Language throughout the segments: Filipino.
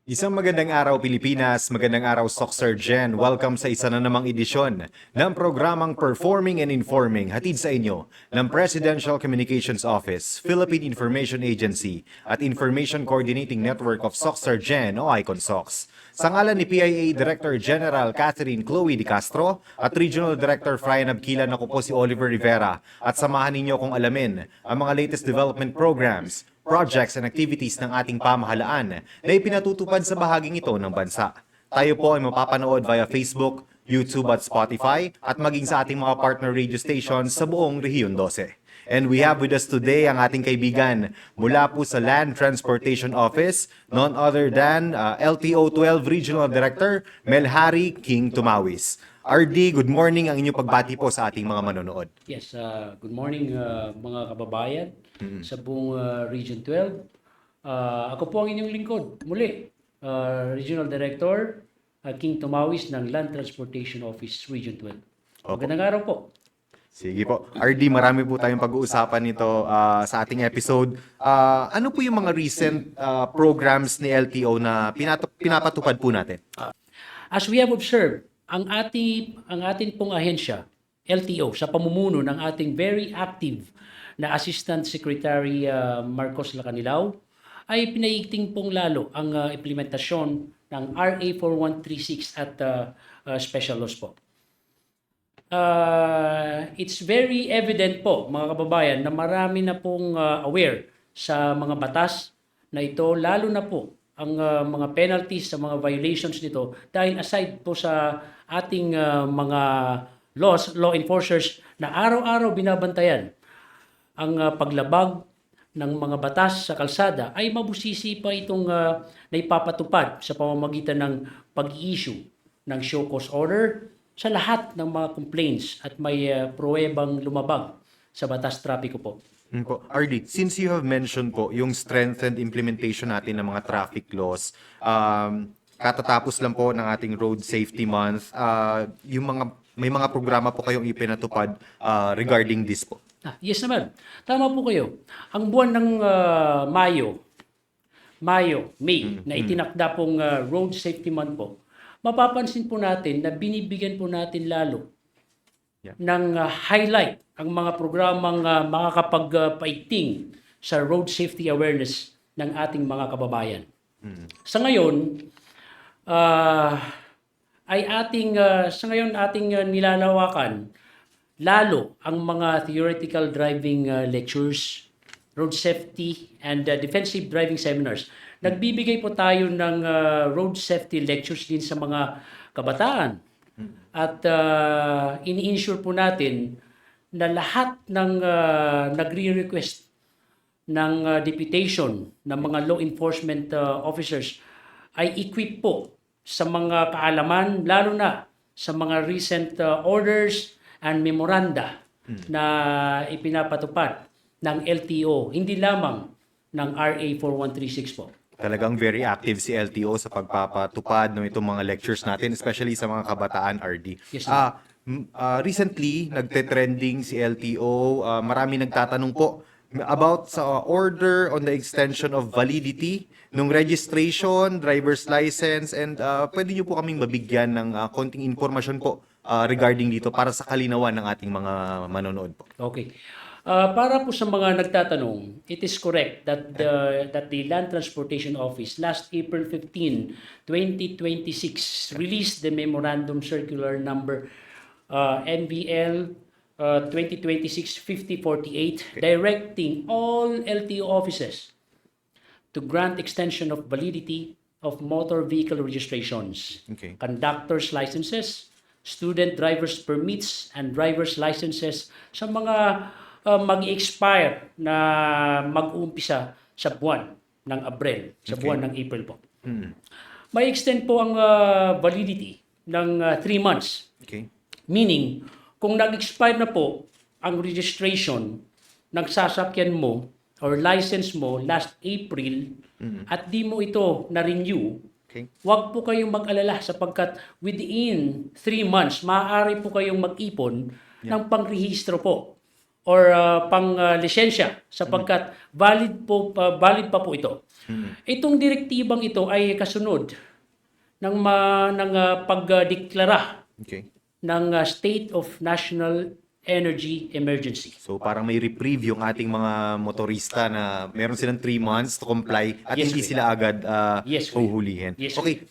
Isang magandang araw Pilipinas, magandang araw Soxergen. Welcome sa isa na namang edisyon ng programang Performing and Informing hatid sa inyo ng Presidential Communications Office, Philippine Information Agency at Information Coordinating Network of Soxergen o IconSox. Sa ngalan ni PIA Director General Catherine Chloe De Castro at Regional Director Frian Abquilan, ako po si Oliver Rivera at samahan ninyo kung alamin ang mga latest development programs, projects and activities ng ating pamahalaan na ipinatutupad sa bahaging ito ng bansa. Tayo po ay mapapanood via Facebook, YouTube at Spotify at maging sa ating mga partner radio stations sa buong Rehiyon 12. And we have with us today ang ating kaibigan mula po sa Land Transportation Office, none other than LTO 12 Regional Director Melhari King Tumawis. RD, good morning ang inyong pagbati po sa ating mga manonood. Yes, good morning mga kababayan sa buong Region 12. Ako po ang inyong lingkod, muli, Regional Director King Tumawis ng Land Transportation Office Region 12. Magandang araw po. Sige po. RD, marami po tayong pag-uusapan nito sa ating episode. Ano po yung mga recent programs ni LTO na pinapatupad po natin? As we have observed, ang ating pong ahensya, LTO, sa pamumuno ng ating very active na Assistant Secretary Marcos Lacanilao, ay pinaigting pong lalo ang implementasyon ng RA 4136 at special laws po. It's very evident po, mga kababayan, na marami na pong aware sa mga batas na ito, lalo na po ang mga penalties sa mga violations nito, dahil aside po sa ating mga law enforcers na araw-araw binabantayan ang paglabag ng mga batas sa kalsada, ay mabusisi pa itong naipapatupad sa pamamagitan ng pag-i-issue ng show cause order sa lahat ng mga complaints at may pruwebang lumabag sa batas trapiko po. RD, since you have mentioned po yung strengthened implementation natin ng mga traffic laws, katatapos lang po ng ating Road Safety Month, may mga programa po kayong ipinatupad regarding this po. Yes naman. Tama po kayo. Ang buwan ng May, na itinakda pong Road Safety Month po, mapapansin po natin na binibigyan po natin lalo ng highlight ang mga programang makakapagpaigting sa road safety awareness ng ating mga kababayan. Sa ngayon, ating nilalawakan lalo ang mga theoretical driving lectures, road safety and defensive driving seminars. Nagbibigay po tayo ng road safety lectures din sa mga kabataan. At ini-ensure po natin na lahat ng nagre-request ng deputation ng mga law enforcement officers ay equipped po sa mga kaalaman, lalo na sa mga recent orders and memoranda na ipinapatupad ng LTO, hindi lamang ng RA 4136 po. Talagang very active si LTO sa pagpapatupad ng itong mga lectures natin, especially sa mga kabataan, RD. Yes, Recently, nagte-trending si LTO. Marami nagtatanong po about sa order on the extension of validity ng registration, driver's license, and pwede nyo po kaming mabigyan ng konting informasyon po regarding dito para sa kalinawan ng ating mga manonood po. Okay. Para po sa mga nagtatanong, it is correct that the Land Transportation Office last April 15, 2026 released the Memorandum Circular number NVL 2026-5048 directing all LTO offices to grant extension of validity of motor vehicle registrations, conductor's licenses, student driver's permits, and driver's licenses sa mga mag-expire na mag-uumpisa sa buwan ng Abril, sa buwan ng April po. May extend po ang validity ng 3 months. Meaning, kung nag-expire na po ang registration ng sasakyan mo or license mo last April at di mo ito na-renew, huwag po kayong mag-alala sapagkat within 3 months, maaari po kayong mag-ipon ng pangrehistro po or pang-lisensya sapagkat valid pa po ito. Itong direktibang ito ay kasunod ng pagdeklara Okay. ng State of National Energy Emergency. So parang may reprieve yung ating mga motorista na meron silang 3 months to comply at Yes, hindi Kuya. sila agad Yes, Kuya. huhulihin. Yes, Okay,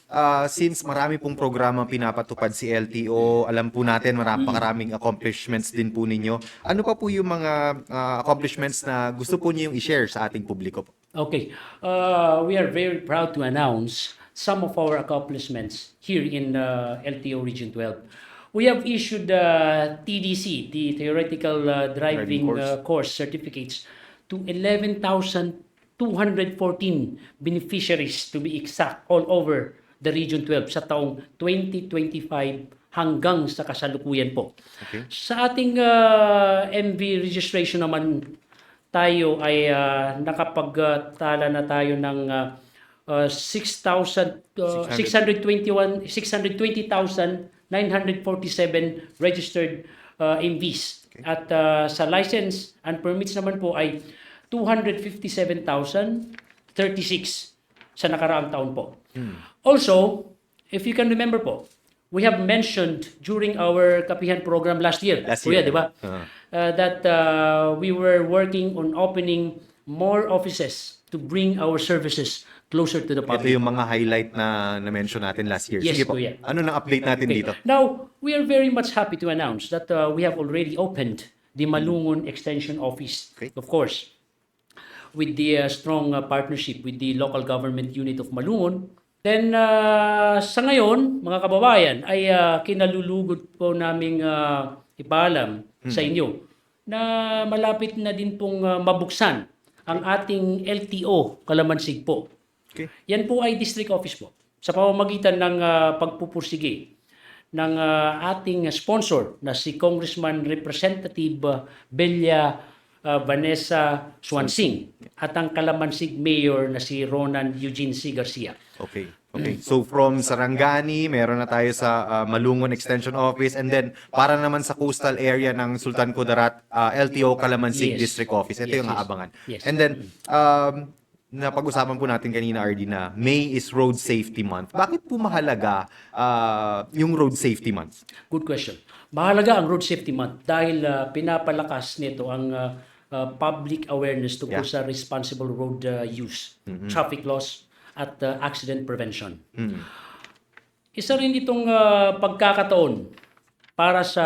since marami pong programa pinapatupad si LTO, alam po natin maraming accomplishments din po ninyo. Ano pa po yung mga accomplishments na gusto po niyo yung i-share sa ating publiko po? Okay. We are very proud to announce some of our accomplishments here in LTO Region 12. We have issued TDC, the Theoretical Driving Driving course certificates to 11,214 beneficiaries to be exact all over the Region 12 sa taong 2025 hanggang sa kasalukuyan po. Okay. Sa ating MV registration naman, tayo ay nakapagtala na tayo ng 620,947 registered MVs. At sa license and permits naman po ay 257,036 sa nakaraang taon po. Also, if you can remember po, we have mentioned during our Kapihan program last year, Last Kuya, year. di ba? That we were working on opening more offices to bring our services closer to the Ito public. yung mga highlight na na-mention natin last year. Yes, Sige po, Kuya. ano nang update natin dito? Now, we are very much happy to announce that we have already opened the Malungon Extension Office, Okay. of course, with the strong partnership with the local government unit of Malungon. Then, sa ngayon, mga kababayan, ay kinalulugod po naming ipaalam sa inyo na malapit na din pong mabuksan ang ating LTO Kalamansig po. Okay. Yan po ay district office po. Sa pamamagitan ng pagpupursige ng ating sponsor na si Congressman Representative Belia Vanessa Swansing at ang Kalamansig Mayor na si Ronan Eugene C. Garcia. Okay. Okay. So from Sarangani, meron na tayo sa Malungon Extension Office, and then para naman sa coastal area ng Sultan Kudarat, LTO Kalamansig Yes. District Office. Ito Yes, yung yes. aabangan. Yes. And then napag-usapan po natin kanina, RD, na May is Road Safety Month. Bakit po mahalaga yung Road Safety Month? Good question. Mahalaga ang Road Safety Month dahil pinapalakas nito ang public awareness tungkol Yeah. sa responsible road use, traffic laws, at accident prevention. Isa rin itong pagkakataon para sa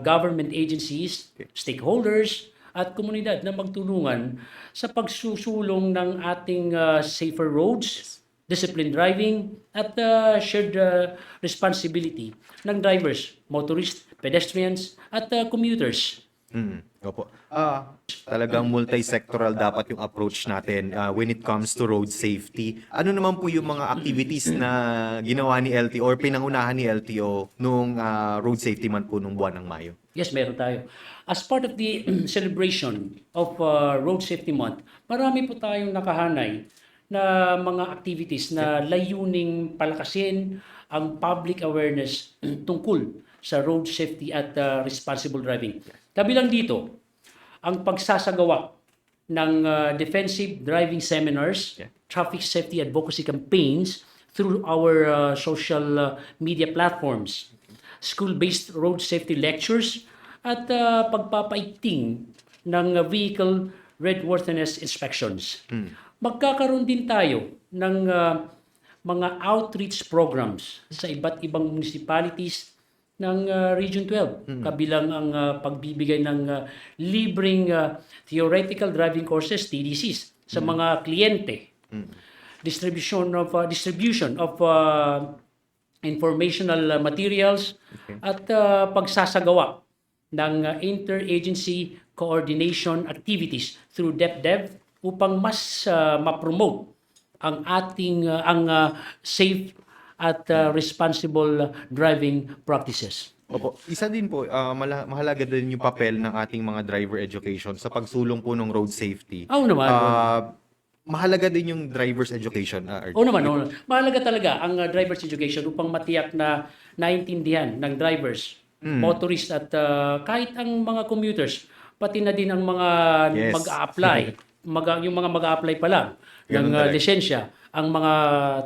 government agencies, stakeholders, at komunidad na magtulungan sa pagsusulong ng ating safer roads, disciplined driving, at shared responsibility ng drivers, motorists, pedestrians, at commuters. Opo. Talagang multi-sectoral dapat yung approach natin when it comes to road safety. Ano naman po yung mga activities na ginawa ni LTO or pinangunahan ni LTO nung Road Safety Month po nung buwan ng Mayo? Yes, meron tayo. As part of the celebration of Road Safety Month, marami po tayong nakahanay na mga activities na layuning palakasin ang public awareness tungkol sa road safety at responsible driving. Kabilang dito, ang pagsasagawa ng defensive driving seminars, traffic safety advocacy campaigns through our social media platforms, school-based road safety lectures, at pagpapaigting ng vehicle roadworthiness inspections. Magkakaroon din tayo ng mga outreach programs sa iba't ibang municipalities ng Region 12. Kabilang ang pagbibigay ng libreng theoretical driving courses, TDCs, sa mga kliyente. Distribution of informational materials, at pagsasagawa ng interagency coordination activities through DepDev upang mas ma-promote ang ating safe at responsible driving practices. Opo. Isa din po, mahalaga din yung papel ng ating mga driver education sa pagsulong po ng road safety. Oo naman. Mahalaga din yung driver's education. RD. Oo naman. Mahalaga talaga ang driver's education upang matiyak na naintindihan ng drivers, motorists, at kahit ang mga commuters pati na din ang mga Yes. mag-a-apply, yung mga mag-a-apply pa lang Ganun ng talaga. lisensya, ang mga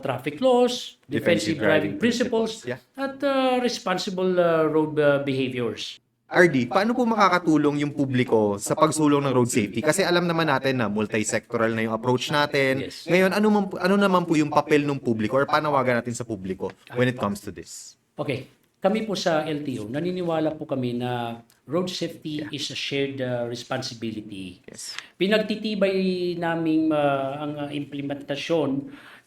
traffic laws, defensive driving principles, Yeah. at responsible road behaviors. RD, paano po makakatulong yung publiko sa pagsulong ng road safety? Kasi alam naman natin na multi-sectoral na yung approach natin. Yes. Ngayon, ano naman po yung papel ng publiko or panawagan natin sa publiko when it comes to this? Okay, kami po sa LTO, naniniwala po kami na road safety is a shared responsibility. Yes. Pinagtitibay namin ang implementasyon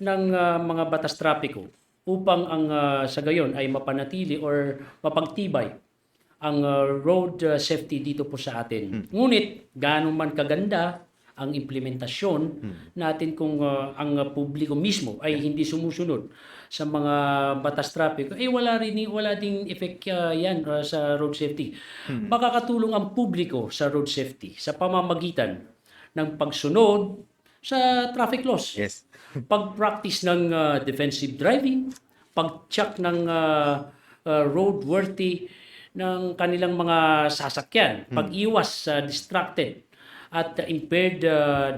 ng mga batas trapiko upang ang sa gayon ay mapanatili or mapagtibay ang road safety dito po sa atin. Ngunit gaano man kaganda ang implementasyon natin kung ang publiko mismo ay hindi sumusunod sa mga batas trapiko, wala ding effect yan sa road safety. Makakatulong ang publiko sa road safety sa pamamagitan ng pagsunod sa traffic laws. Yes. Pag-practice ng defensive driving, pag-check ng roadworthy ng kanilang mga sasakyan, pag-iwas sa distracted at impaired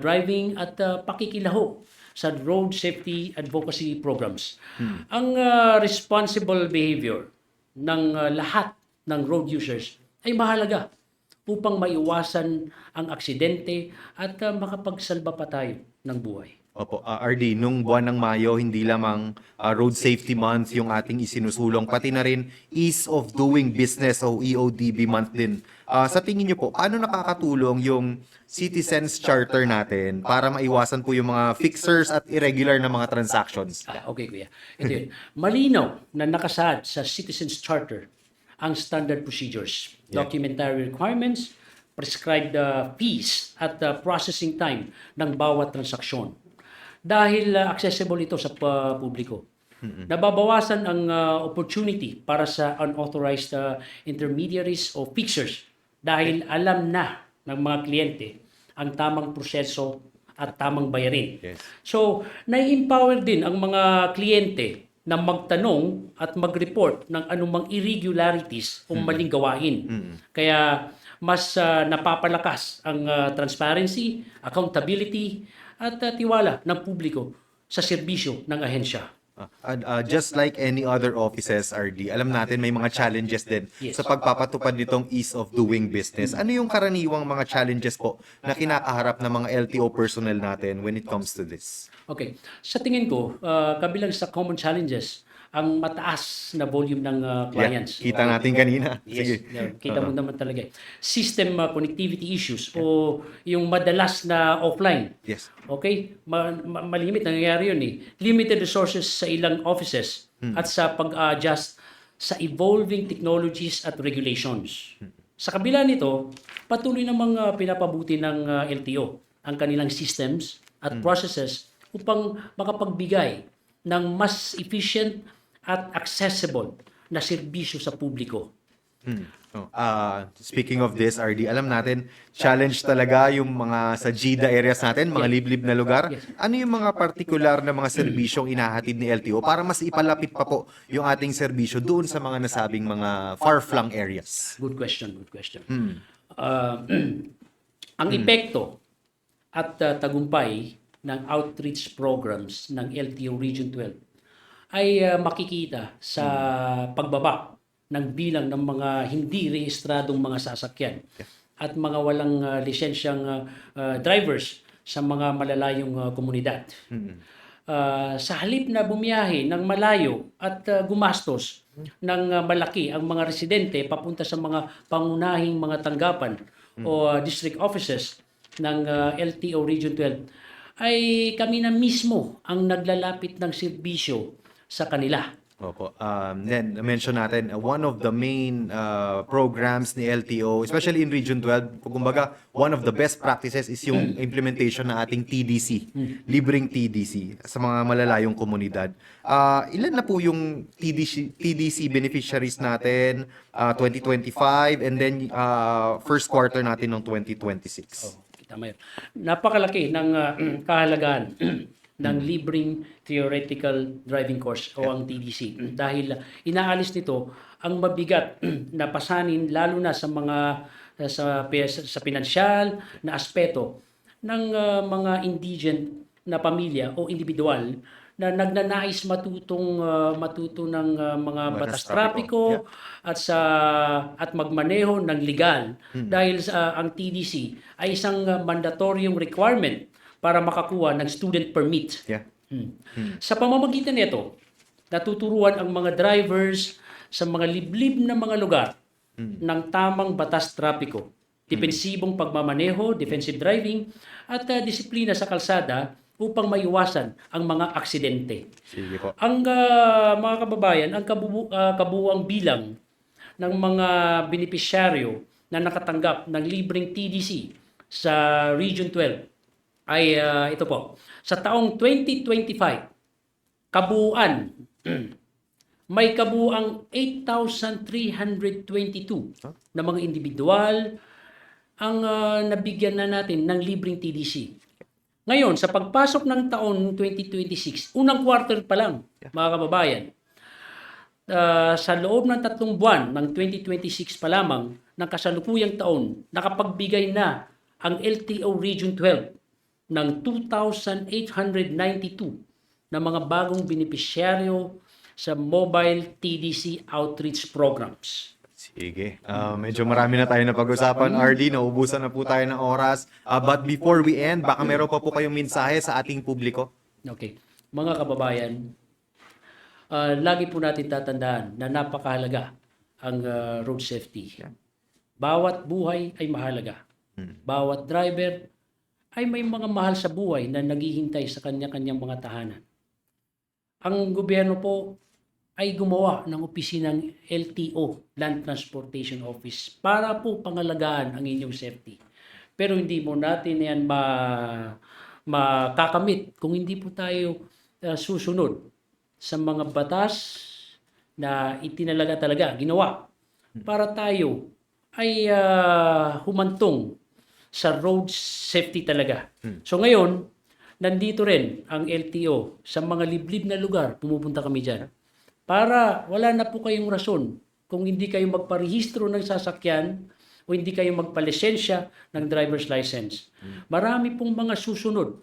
driving at pakikilaho sa road safety advocacy programs. Ang responsible behavior ng lahat ng road users ay mahalaga upang maiwasan ang aksidente at makapagsalba pa tayo ng buhay. Opo, RD, nung buwan ng Mayo, hindi lamang Road Safety Month yung ating isinusulong, pati na rin Ease of Doing Business o EODB Month din. Sa tingin niyo po, paano nakakatulong yung Citizens Charter natin para maiwasan po yung mga fixers at irregular na mga transactions? Okay, kuya. Ito yun. Malinaw na nakasaad sa Citizens Charter ang standard procedures, documentary requirements, prescribed fees at processing time ng bawat transaksyon. Dahil accessible ito sa publiko. Nababawasan ang opportunity para sa unauthorized intermediaries o fixers dahil alam na ng mga kliyente ang tamang proseso at tamang bayarin. Yes. So, nai-empower din ang mga kliyente na magtanong at mag-report ng anumang irregularities o maling gawain. Kaya mas napapalakas ang transparency, accountability, at tiwala ng publiko sa serbisyo ng ahensya. Just like any other offices, RD, alam natin may mga challenges din Yes. sa pagpapatupad nitong ease of doing business. Ano yung karaniwang mga challenges po na kinakaharap ng mga LTO personnel natin when it comes to this? Okay. Sa tingin ko, kabilang sa common challenges, ang mataas na volume ng clients. Kita natin kanina. Yes, Sige. kita mo naman talaga. System connectivity issues o yung madalas na offline. Yes. Okay? Malimit, nangyayari yun eh. Limited resources sa ilang offices at sa pag-adjust sa evolving technologies at regulations. Sa kabila nito, patuloy namang pinapabuti ng LTO ang kanilang systems at processes upang makapagbigay ng mas efficient at accessible na serbisyo sa publiko. Speaking of this, RD, alam natin, challenge talaga yung mga sa GIDA areas natin, mga liblib na lugar. Yes. Ano yung mga partikular na mga serbisyong inahatid ni LTO para mas ipalapit pa po yung ating serbisyo doon sa mga nasabing mga far-flung areas? Good question, good question. Ang epekto at tagumpay ng outreach programs ng LTO Region 12 ay makikita sa pagbaba ng bilang ng mga hindi rehistradong mga sasakyan at mga walang lisensyang drivers sa mga malalayong komunidad. Sa halip na bumiyahe ng malayo at gumastos ng malaki ang mga residente papunta sa mga pangunahing mga tanggapan o district offices ng LTO Region 12, ay kami na mismo ang naglalapit ng serbisyo sa kanila. Opo. Then, mention natin, one of the main programs ni LTO, especially in Region 12, kumbaga, one of the best practices is yung implementation ng ating TDC, libreng TDC, sa mga malalayong komunidad. Ilan na po yung TDC beneficiaries natin 2025 and then first quarter natin ng 2026? Kita mo yun. Napakalaki ng kahalagaan ng libreng theoretical driving course o ang TDC dahil inaalis nito ang mabigat na pasanin lalo na sa mga sa pinansyal na aspeto ng mga indigent na pamilya o individual na nagnanais matuto ng mga batas trapiko at magmaneho ng legal dahil ang TDC ay isang mandatoriong requirement para makakuha ng student permit. Yeah. Sa pamamagitan nito, natuturuan ang mga drivers sa mga liblib na mga lugar ng tamang batas trapiko, depensibong pagmamaneho, defensive driving, at disiplina sa kalsada upang maiwasan ang mga aksidente. Sige po. Ang mga kababayan, ang kabuuang bilang ng mga benepisyaryo na nakatanggap ng libreng TDC sa Region 12 ay ito po. Sa taong 2025, kabuuan may kabuuang 8,322 na mga individual ang nabigyan na natin ng libreng TDC. Ngayon, sa pagpasok ng taon 2026, unang quarter pa lang, mga kababayan, sa loob ng 3 buwan ng 2026 pa lamang ng kasalukuyang taon, nakapagbigay na ang LTO Region 12 ng 2,892 na mga bagong benepisyaryo sa mobile TDC outreach programs. Sige. Medyo marami na tayo na pag-usapan, RD. Naubusan na po tayo ng oras. But before we end, baka meron pa po kayong mensahe sa ating publiko? Okay. Mga kababayan, lagi po natin tatandaan na napakahalaga ang road safety. Bawat buhay ay mahalaga. Bawat driver ay may mga mahal sa buhay na naghihintay sa kanya-kanyang mga tahanan. Ang gobyerno po ay gumawa ng opisinang LTO, Land Transportation Office, para po pangalagaan ang inyong safety. Pero hindi mo natin yan makakamit kung hindi po tayo susunod sa mga batas na itinalaga talaga, ginawa, para tayo ay humantong sa road safety talaga. So ngayon, nandito rin ang LTO sa mga liblib na lugar, pumupunta kami dyan. Para wala na po kayong rason kung hindi kayo magparehistro ng sasakyan o hindi kayo magpalisensya ng driver's license. Marami pong mga susunod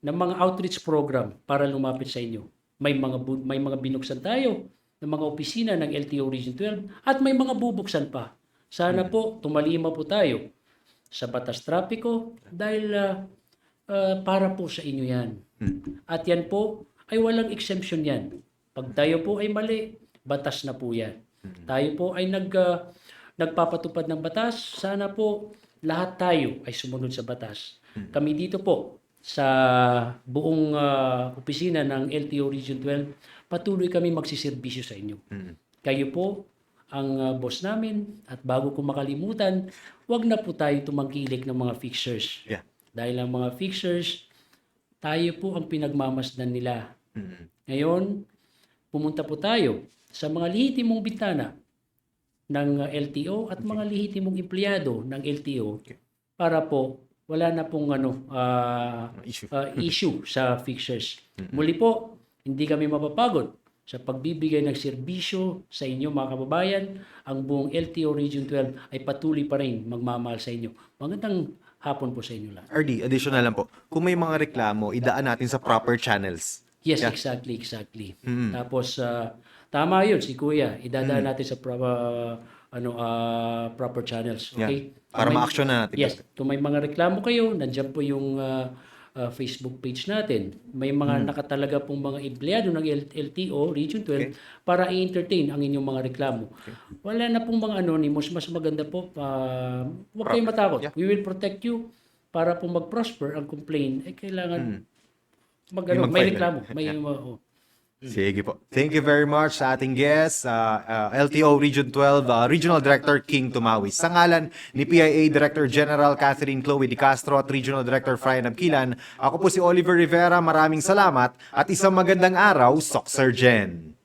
na mga outreach program para lumapit sa inyo. May mga binuksan tayo ng mga opisina ng LTO Region 12 at may mga bubuksan pa. Sana po tumalima po tayo sa batas trapiko dahil para po sa inyo yan. At yan po ay walang exemption yan. Pag tayo po ay mali, batas na po yan. Tayo po ay nagpapatupad ng batas, sana po lahat tayo ay sumunod sa batas. Kami dito po sa buong opisina ng LTO Region 12, patuloy kami magsiservisyo sa inyo. Kayo po ang boss namin at bago ko makalimutan, wag na po tayo tumangkilik ng mga fixers. Yeah. Dahil ang mga fixers, tayo po ang pinagmamasdan nila. Ngayon, pumunta po tayo sa mga lihitimong bintana ng LTO at mga lihitimong empleyado ng LTO para po wala na pong issue sa fixers. Muli po, hindi kami mapapagod sa pagbibigay ng serbisyo sa inyo mga kababayan. Ang buong LTO Region 12 ay patuloy pa rin magmamahal sa inyo. Magandang hapon po sa inyo lahat. RD, additional lang po. Kung may mga reklamo, idaan natin sa proper channels. Yes, exactly. Tapos tama 'yun si Kuya. Idadaan natin sa proper channels, okay? Para ma-action na natin. Yes. Kung may mga reklamo kayo, nandiyan po yung Facebook page natin. May mga nakatalaga pong mga empleyado ng LTO Region 12 para i-entertain ang inyong mga reklamo. Wala na pong mga anonymous, mas maganda po huwag kayong matakot. We will protect you para po mag-prosper ang complaint. Kailangan may reklamo, Sige po. Thank you very much sa ating guest, LTO Region 12 Regional Director King Tumawis. Sa ngalan ni PIA Director General Catherine Chloe Di Castro at Regional Director Frian Abquilan, ako po si Oliver Rivera. Maraming salamat at isang magandang araw, Soc Sergeant.